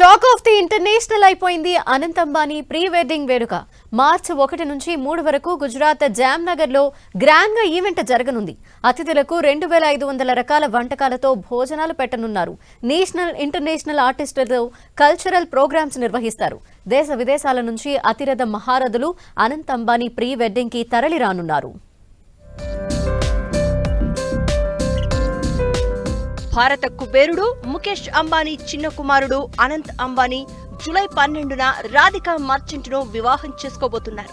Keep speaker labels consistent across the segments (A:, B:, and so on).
A: Talk of the international అయిపోయింది Anant Ambani pre wedding వేడుక. మార్చి 1 నుంచి 3 వరకు గుజరాత్ జామ్నగర్ లో గ్రాండ్ గా ఈవెంట్ జరగనుంది. అతిథులకు 2500 రకాల వంటకాలతో భోజనాలు పెట్టనున్నారు. నేషనల్ ఇంటర్నేషనల్ ఆర్టిస్టులతో కల్చరల్ ప్రోగ్రామ్స్ నిర్వహిస్తారు. దేశ విదేశాల నుంచి అతిరథ మహారథులు అనంత్ అంబానీ ప్రీ వెడ్డింగ్ కి తరలి రానున్నారు.
B: భారత కుబేరుడు ముఖేష్ అంబానీ చిన్న కుమారుడు అనంత్ అంబానీ జూలై 12న రాధికా మర్చెంట్ ను వివాహం చేసుకోబోతున్నారు.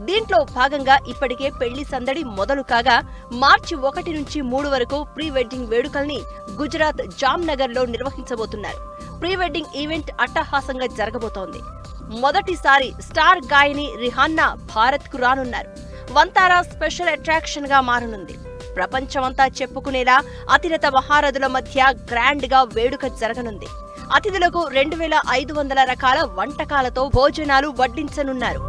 B: దీంట్లో భాగంగా ఇప్పటికే పెళ్లి సందడి మొదలు కాగా మార్చి 1 నుంచి 3 వరకు ప్రీ వెడ్డింగ్ వేడుకల్ని గుజరాత్ జామ్నగర్ లో నిర్వహించబోతున్నారు. ప్రీ వెడ్డింగ్ ఈవెంట్ అట్టహాసంగా జరగబోతోంది. మొదటిసారి స్టార్ గాయని రిహాన్నా భారత్ కు రానున్నారు. వంతారా స్పెషల్ అట్రాక్షన్ గా మారనుంది. ప్రపంచమంతా చెప్పుకునేలా అతిరథ మహారథుల మధ్య గ్రాండ్ గా వేడుక జరగనుంది. అతిథులకు 2500 రకాల వంటకాలతో భోజనాలు వడ్డించనున్నారు.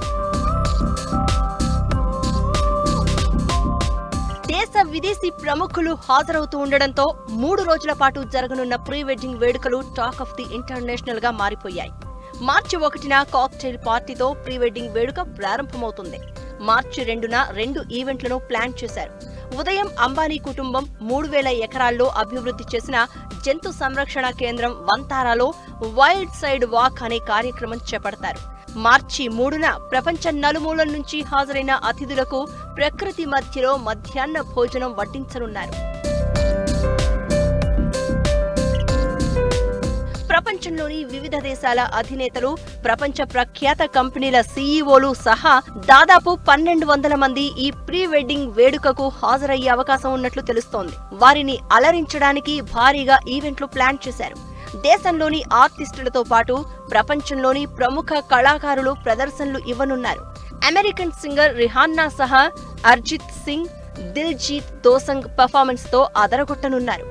B: దేశ విదేశీ ప్రముఖులు హాజరవుతూ ఉండడంతో 3 రోజుల పాటు జరగనున్న ప్రీ వెడ్డింగ్ వేడుకలు టాక్ ఆఫ్ ది ఇంటర్నేషనల్ గా మారిపోయాయి. మార్చి 1న కాక్టైల్ పార్టీతో ప్రీ వెడ్డింగ్ వేడుక ప్రారంభమవుతుంది. మార్చి 2న 2 ఈవెంట్లను ప్లాన్ చేశారు. ఉదయం అంబానీ కుటుంబం 3000 ఎకరాల్లో అభివృద్ధి చేసిన జంతు సంరక్షణ కేంద్రం వంతారాలో వైల్డ్ సైడ్ వాక్ అనే కార్యక్రమం చేపడతారు. మార్చి 3న ప్రపంచ నలుమూలల నుంచి హాజరైన అతిథులకు ప్రకృతి మధ్యలో మధ్యాహ్న భోజనం వడ్డించనున్నారు. ప్రపంచంలోని వివిధ దేశాల అధినేతలు, ప్రపంచ ప్రఖ్యాత కంపెనీల సీఈఓలు సహా దాదాపు 1200 మంది ఈ ప్రీ వెడ్డింగ్ వేడుకకు హాజరయ్యే అవకాశం ఉన్నట్లు తెలుస్తోంది. వారిని అలరించడానికి భారీగా ఈవెంట్లు ప్లాన్ చేశారు. దేశంలోని ఆర్టిస్టులతో పాటు ప్రపంచంలోని ప్రముఖ కళాకారులు ప్రదర్శనలు ఇవ్వనున్నారు. అమెరికన్ సింగర్ రిహాన్నా సహా అర్జిత్ సింగ్, దిల్జీత్ దోసంగ్ పర్ఫార్మెన్స్ తో అదరగొట్టనున్నారు.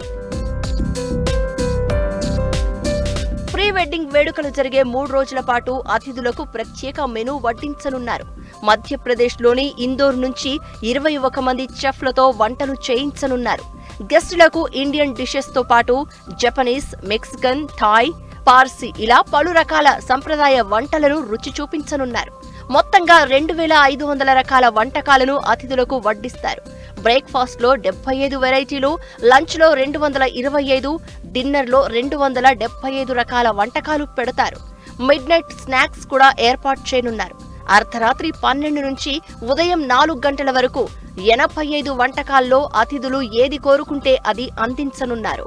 B: ప్రీ వెడ్డింగ్ వేడుకలు జరిగే 3 రోజుల పాటు అతిథులకు ప్రత్యేక మెనూ వడ్డించనున్నారు. మధ్యప్రదేశ్లోని ఇందోర్ నుంచి 21 మంది చెఫ్లతో వంటలు చేయించనున్నారు. గెస్టులకు ఇండియన్ డిషెస్ తో పాటు జపనీస్, మెక్సికన్, థాయ్, పార్సీ ఇలా పలు రకాల సంప్రదాయ వంటలను రుచి చూపించనున్నారు. మొత్తంగా 2500 రకాల వంటకాలను అతిథులకు వడ్డిస్తారు. బ్రేక్ఫాస్ట్ లో 75 వెరైటీలు, లంచ్ లో 225, డిన్నర్ లో 275 రకాల వంటకాలు పెడతారు. మిడ్ నైట్ స్నాక్స్ కూడా ఏర్పాటు చేయనున్నారు. అర్ధరాత్రి 12 నుంచి ఉదయం 4 గంటల వరకు 85 వంటకాల్లో అతిథులు ఏది కోరుకుంటే అది అందించనున్నారు.